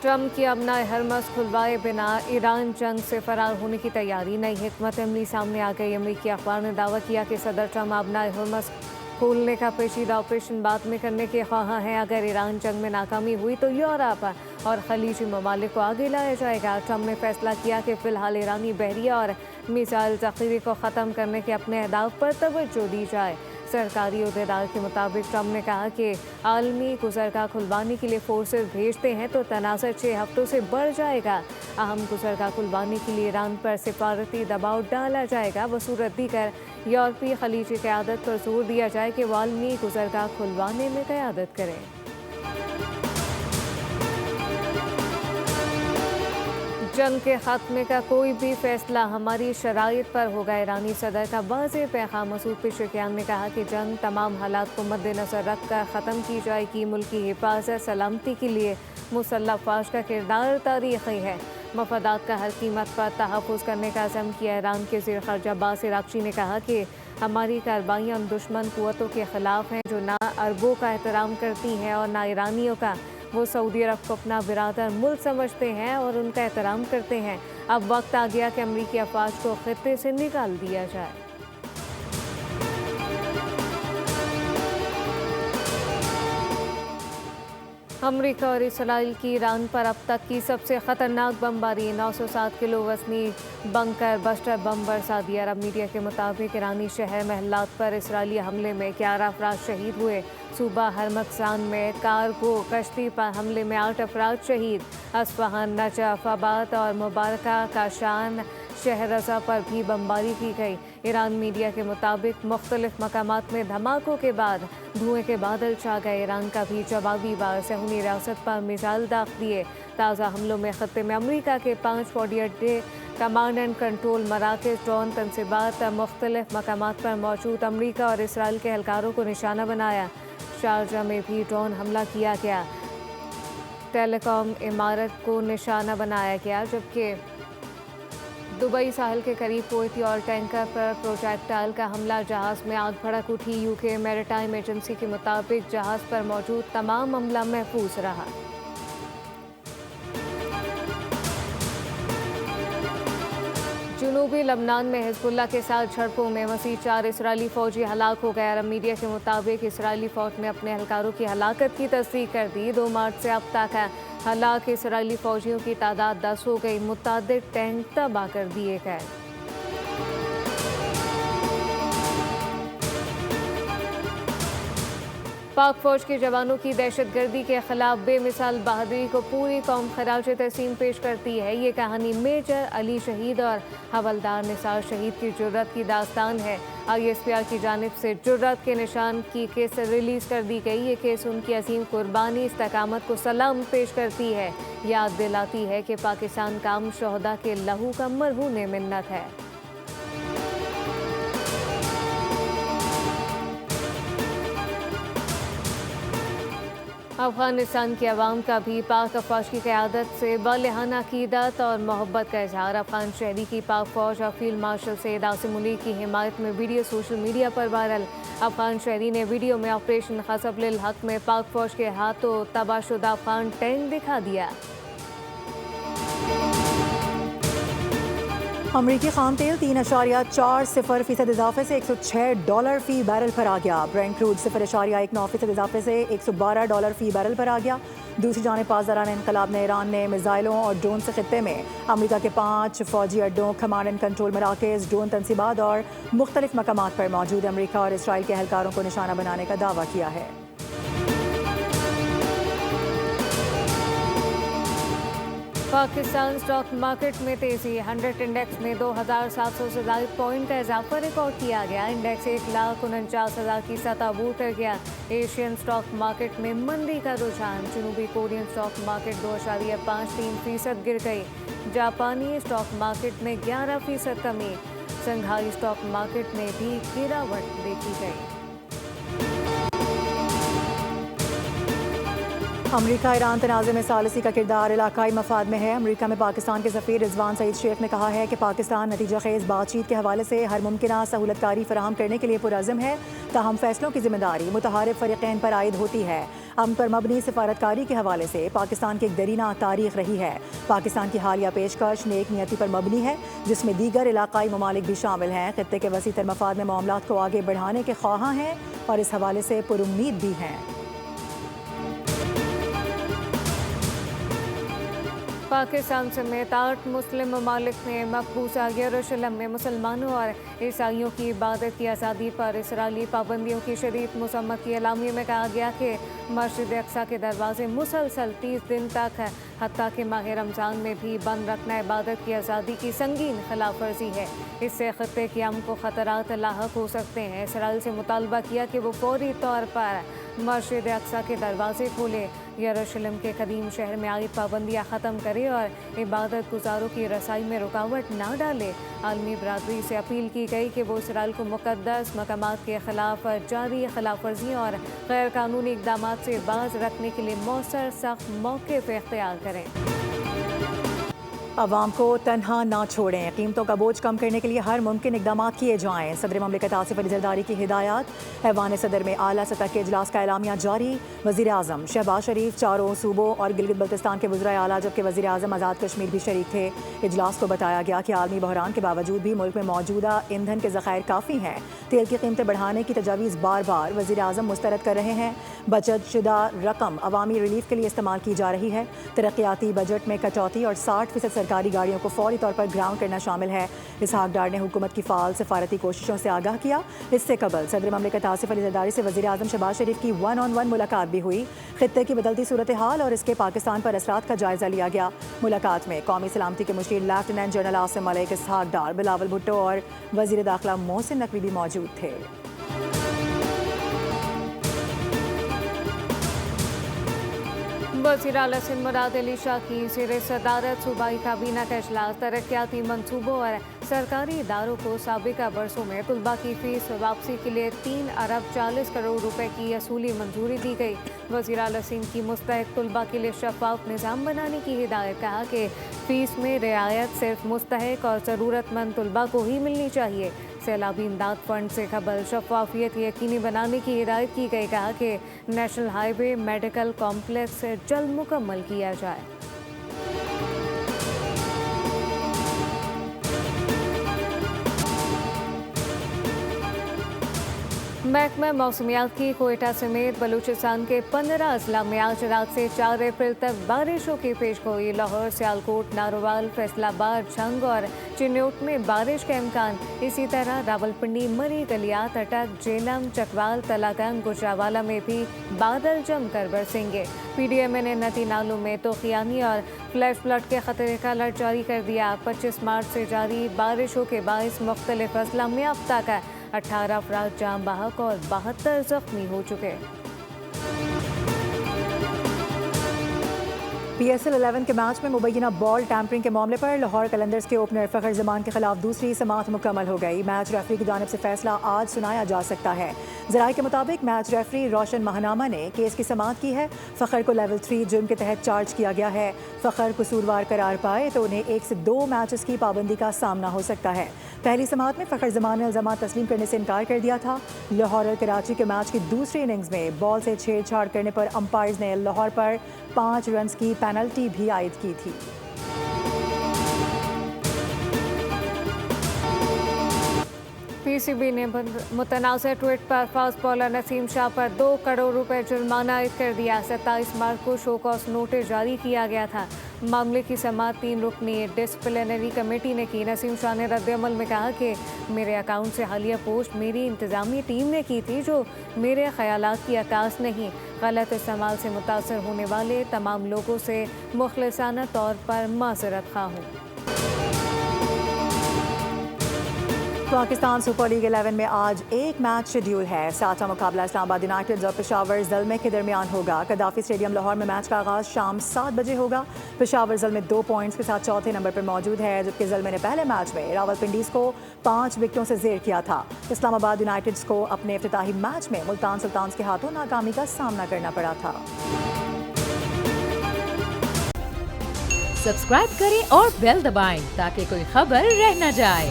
Trump की अपना Hermes खुलवाए बिना ईरान जंग से फरार होने की तैयारी। नई हिकमत अमली सामने आ गई। अमरीकी अखबार ने दावा किया कि सदर ट्रम्प अपना हरमस खोलने का पेचीदा ऑपरेशन बाद में करने के ख्वाह हैं। अगर ईरान जंग में नाकामी हुई तो यूरोप और खलीजी ममालिक को आगे लाया जाएगा। ट्रम्प ने फैसला किया कि फिलहाल ईरानी बहरिया और मिसाइल ज़ख़ीरे को ख़त्म करने के अपने अहदाफ पर तवज्जो दी जाए। सरकारी अहदेदार के मुताबिक ट्रम्प ने कहा कि आलमी गुज़रगाह खुलवाने के लिए फोर्सेस भेजते हैं तो तनाज़ुर 6 हफ्तों से बढ़ जाएगा। अहम गुज़रगाह खुलवाने के लिए ईरान पर सिफारती दबाव डाला जाएगा। बसूरत दीगर यूरोपीय खलीजी क़यादत पर जोर दिया जाए कि वो आलमी गुज़रगाह खुलवाने में क़यादत करें। जंग के खात्मे का कोई भी फैसला हमारी शराइत पर होगा। ईरानी सदर का वाज़ेह पैगाम। मसूद पेशेकियान ने कहा कि जंग तमाम हालात को मद्देनज़र रख कर ख़त्म की जाएगी। मुल्क की हिफाजत सलामती के लिए मुसल्लह अफ़वाज का किरदार तारीख़ी है। मफादात का हर कीमत पर तहफ़्फ़ुज़ करने का अज़म किया। ईरान के वज़ीर ख़ारजा अब्बास अराग़ची ने कहा कि हमारी कार्रवाइयाँ उन दुश्मन क़ुव्वतों के ख़िलाफ़ हैं जो ना अरबों का एहतराम करती हैं और ना ईरानियों का। वो सऊदी अरब को अपना बिरादर मुल्क समझते हैं और उनका एहतराम करते हैं। अब वक्त आ गया कि अमरीकी अफ़वाज को ख़ित्ते से निकाल दिया जाए। अमरीका और इसराइल की ईरान पर अब तक की सबसे ख़तरनाक बमबारी। 907 किलो वज़नी बंकर बस्टर बम बरसा दिया। अरब मीडिया के मुताबिक ईरानी शहर महलात पर इसराइली हमले में 11 अफराद शहीद हुए। सूबा हरमज़ान में कार्गो कश्ती पर हमले में 8 अफराद शहीद। अस्फ़हान, नजफ़, अबाद और मुबारका काशान शहर रज़ा पर भी बमबारी की गई। ईरान मीडिया के मुताबिक मुख्तलिफ मकामात में धमाकों के बाद धुएं के बादल छा गए। ईरान का भी जवाबी वार सहूनी रियासत पर मिसाइल दाग़ दिए। ताज़ा हमलों में ख़त्ते में अमरीका के 5 फ़ौजी अड्डे, कमांड एंड कंट्रोल मराकज़, ड्रोन तनसीबात मुख्तलिफ मकामात पर मौजूद अमरीका और इसराइल के एहलकारों को निशाना बनाया। शारजा में भी ड्रोन हमला किया गया। टेलीकॉम इमारत को निशाना बनाया गया, जबकि दुबई साहिल के करीब कोई और टैंकर पर प्रोजेक्टाइल का हमला। जहाज़ में आग भड़क उठी। यूके मैरीटाइम एजेंसी के मुताबिक जहाज़ पर मौजूद तमाम अमला महफूज रहा। जनूबी लबनान में हिज़्बुल्लाह के साथ झड़पों में मज़ीद 4 इसराइली फ़ौजी हलाक हो गए। अरब मीडिया के मुताबिक इसराइली फ़ौज ने अपने एहलकारों की हलाकत की तस्दीक कर दी। 2 मार्च से अब तक हलाक इसराइली फ़ौजियों की तादाद 10 हो गई। मुतादिद टैंक तबाह कर दिए गए। पाक फ़ौज के जवानों की दहशतगर्दी के खिलाफ बेमिसाल बहादुरी को पूरी कौम खराज तहसीन पेश करती है। ये कहानी मेजर अली शहीद और हवलदार निसार शहीद की जुर्रत की दास्तान है। ISPR की जानिब से जुर्रत के निशान की केस रिलीज़ कर दी गई। ये केस उनकी अजीम कुर्बानी, इस्तकामत को सलाम पेश करती है। याद दिलाती है कि पाकिस्तान का अमन शोहदा के लहू का मरहून मिन्नत है। अफ़गानिस्तान की आवाम का भी पाक अफ़वाज की क़यादत से बालिहाना अक़ीदत और मोहब्बत का इजहार। अफ़गान शहरी की पाक फ़ौज और फील्ड मार्शल सैयद आसिम मुनीर की हिमायत में वीडियो सोशल मीडिया पर वायरल। अफ़गान शहरी ने वीडियो में ऑपरेशन ग़ज़ब-उल हक़ में पाक फ़ौज के हाथों तबाहशुदा अफ़गान टैंक दिखा दिया। अमरीकी खाम तेल 3.40% इजाफे से $106 फ़ी बैरल पर आ गया। ब्रेंट क्रूड 0.19% इजाफे से $112 फ़ी बैरल पर आ गया। दूसरी जानिब पासदारान इनकलाब ने ईरान ने मिसाइलों और ड्रोन से खित्ते में अमरीका के 5 फ़ौजी अड्डों, कमांड एंड कंट्रोल मराकज़, ड्रोन तनसीबात और मुख्तलिफ मकामात पर मौजूद अमरीका और इसराइल के एहलकारों को निशाना बनाने का दावा किया है। पाकिस्तान स्टॉक मार्केट में तेजी। 100 इंडेक्स में 2700 से ज़ायद पॉइंट का इजाफा रिकॉर्ड किया गया। इंडेक्स 1,49,000 की सतह अबूर कर गया। एशियन स्टॉक मार्केट में मंदी का रुझान। जनूबी कोरियन स्टॉक मार्केट 2.53% गिर गई। जापानी स्टॉक मार्केट में 11% कमी। शंघाई स्टॉक मार्केट में भी गिरावट देखी गई। अमरीका ईरान तनाज़े में सालिसी का किरदार इलाकाई मफाद में है। अमरीका में पाकिस्तान के सफ़ीर रिजवान सईद शेख ने कहा है कि पाकिस्तान नतीजा खेज़ बातचीत के हवाले से हर मुमकिन सहूलतकारी फराहम करने के लिए पुरअज़्म है। ताहम फैसलों की जिम्मेदारी मुतहारिब फ़रीक़ैन पर आयद होती है। अमन पर मबनी सिफारतकारी के हवाले से पाकिस्तान की एक दरीना तारीख रही है। पाकिस्तान की हालिया पेशकश नेक नियति पर मबनी है, जिसमें दीगर इलाकाई ममालिक भी शामिल हैं। खित्ते के वसी तर मफाद में मामलात को आगे बढ़ाने के ख्वाहां हैं और इस हवाले से पुरुम्मीद भी हैं। पाकिस्तान समेत 8 मुस्लिम ममालिक ने मकबूजा यरूशलेम में मुसलमानों और ईसाइयों की इबादत की आज़ादी पर इसराइली पाबंदियों की शदीद मसम्मत की एलामिया में कहा गया कि मस्जिद अक्सा के दरवाजे मुसलसल 30 दिन तक हत्ता कि माह रमज़ान में भी बंद रखना इबादत की आज़ादी की संगीन खिलाफ वर्जी है। इससे खत्ते की अमन को ख़तरात लाहक हो सकते हैं। इसराइल से मुतालबा किया कि वो फौरी तौर पर मस्जिद अक्सा के दरवाजे खोले, यरूशलेम के कदीम शहर में आयद पाबंदियाँ ख़त्म करे और इबादत गुजारों की रसाई में रुकावट ना डाले। आलमी बरादरी से अपील की गई कि वो इसराइल को मुक़द्दस मकामात के ख़िलाफ़ जारी खिलाफ वर्जियों और गैर कानूनी इक़दाम से बाज रखने के लिए मौसर सख्त मौक़िफ़ इख्तियार करें। अवाम को तन्हा ना छोड़ें, कीमतों का बोझ कम करने के लिए हर मुमकिन इक़दाम किए जाएँ। सदर ममलिकत आसिफ अली ज़रदारी की हिदायत। ऐवान सदर में आला सतह के इजलास का एलामिया जारी। वज़ीर आज़म शहबाज शरीफ चारों सूबों और गिलगित बल्तिस्तान के वज़राए आला जबकि वज़ीर आज़म आज़ाद कश्मीर भी शरीक थे। इजलास को बताया गया कि आलमी बहरान के बावजूद भी मुल्क में मौजूदा ईंधन के ज़खायर काफ़ी हैं। तेल की कीमतें बढ़ाने की तजावीज़ बार बार वज़ीर आज़म मुस्तरद कर रहे हैं। बचत शुदा रकम अवामी रिलीफ के लिए इस्तेमाल की जा रही है। तरक्याती बजट में कटौती और 60% सरकारी गाड़ियों को फौरी तौर पर ग्राउंड करना शामिल है। इसहाक डार ने हुकूमत की फाल सिफारती कोशिशों से आगाह किया। इससे कबल सदर ममलिकत आसिफ अली ज़रदारी से वज़ीर आज़म शहबाज शरीफ की 1-on-1 मुलाकात भी हुई। खित्ते की बदलती सूरत हाल और इसके पाकिस्तान पर असरात का जायजा लिया गया। मुलाकात में कौमी सलामती के मुशीर लेफ्टिनेंट जनरल आसिम मलिक, इसहाक डार, बिलावल भुट्टो और वज़ीर दाखिला मोहसिन नकवी भी मौजूद थे। वज़ीर आला सिंध मुराद अली शाह की ज़ेर सदारत सूबाई काबीना का इजलास। तरक्याती मंसूबों और सरकारी इदारों को साबिका बरसों में तलबा की फ़ीस वापसी के लिए 3 अरब 40 करोड़ रुपए की असूली मंजूरी दी गई। वज़ीर आला सिंध की मुस्तहिक तलबा के लिए शफाफ निज़ाम बनाने की हिदायत। कहा कि फ़ीस में रियायत सिर्फ मुस्तहिक और ज़रूरतमंद तलबा को ही मिलनी चाहिए। सैलाबी इमदाद फंड से कबल शफाफियत यकीनी बनाने की हिदायत की गई। कहा कि नेशनल हाईवे मेडिकल कॉम्प्लेक्स जल्द मुकम्मल किया जाए। महकमा मौसमियात की कोयटा समेत बलूचिस्तान के 15 अजला में आज रात से 4 अप्रैल तक बारिशों की पेशगोई। लाहौर, सियालकोट, नारोवाल, फैसलाबाद, झंग और चिन्योट में बारिश का इम्कान। इसी तरह रावलपिंडी, मरी, गलियात, अटक, जेलम, चकवाल, तलागंग, गुजरावाला में भी बादल जमकर बरसेंगे। PDMA ने नदी नालों में तोखियानी और फ्लैश फ्लड के खतरे का अलर्ट जारी कर दिया। 25 मार्च से जारी बारिशों के बायस मुख्तलिफ अजला में अब तक 18 अफराद जाम बहक और 72 जख्मी हो चुके। PSL 11 के मैच में मुबैना बॉल टैंपरिंग के मामले पर लाहौर कलंदर्स के ओपनर फ़खर जमान के खिलाफ दूसरी समाअत मुकम्मल हो गई। मैच रेफरी की जानिब से फैसला आज सुनाया जा सकता है। ज़राए के मुताबिक मैच रेफरी रोशन महानामा ने केस की समाअत की है। फ़खर को लेवल 3 जुर्म के तहत चार्ज किया गया है। फ़खर कसूरवार करार पाए तो उन्हें 1 से 2 मैचेस की पाबंदी का सामना हो सकता है। पहली समाअत में फ़खर जमान ने इल्ज़ाम तस्लीम करने से इनकार कर दिया था। लाहौर और कराची के मैच की दूसरी इनिंग्स में बॉल से छेड़छाड़ करने पर अंपायर्स ने लाहौर पर 5 रन की पेनल्टी भी आयद की थी। PCB ने मुतनाज़ ट्वीट पर फास्ट बॉलर नसीम शाह पर 2 करोड़ रुपए जुर्माना आयद कर दिया। 27 मार्च को शो कॉज नोटिस जारी किया गया था। मामले की समाअत 3 रुकनी डिसिप्लिनरी कमेटी ने की। नसीम शाह ने रद्द-ए-अमल में कहा कि मेरे अकाउंट से हालिया पोस्ट मेरी इंतजामी टीम ने की थी जो मेरे ख्यालात की अक्कास नहीं। गलत इस्तेमाल से मुतासर होने वाले तमाम लोगों से मुखलिसाना तौर पर माज़रत ख़्वाह हूँ। पाकिस्तान सुपर लीग 11 में आज एक मैच शेड्यूल है। 7वां मुकाबला इस्लामाबाद यूनाइटेड और पेशावर ज़ल्मे के दरमियान होगा। कदाफी स्टेडियम लाहौर में मैच का आगाज़ शाम 7 बजे होगा। पेशावर ज़ल्मे 2 पॉइंट्स के साथ चौथे नंबर पर मौजूद है, जबकि ज़ल्मे ने पहले मैच में रावलपिंडीज़ को 5 विकेटों से ज़ेर किया था। इस्लामाबाद यूनाइटेड को अपने इफ्तिताही मैच में मुल्तान सुल्तान्स के हाथों नाकामी का सामना करना पड़ा था। सब्सक्राइब करें और बेल दबाएं ताकि कोई खबर रह न जाए।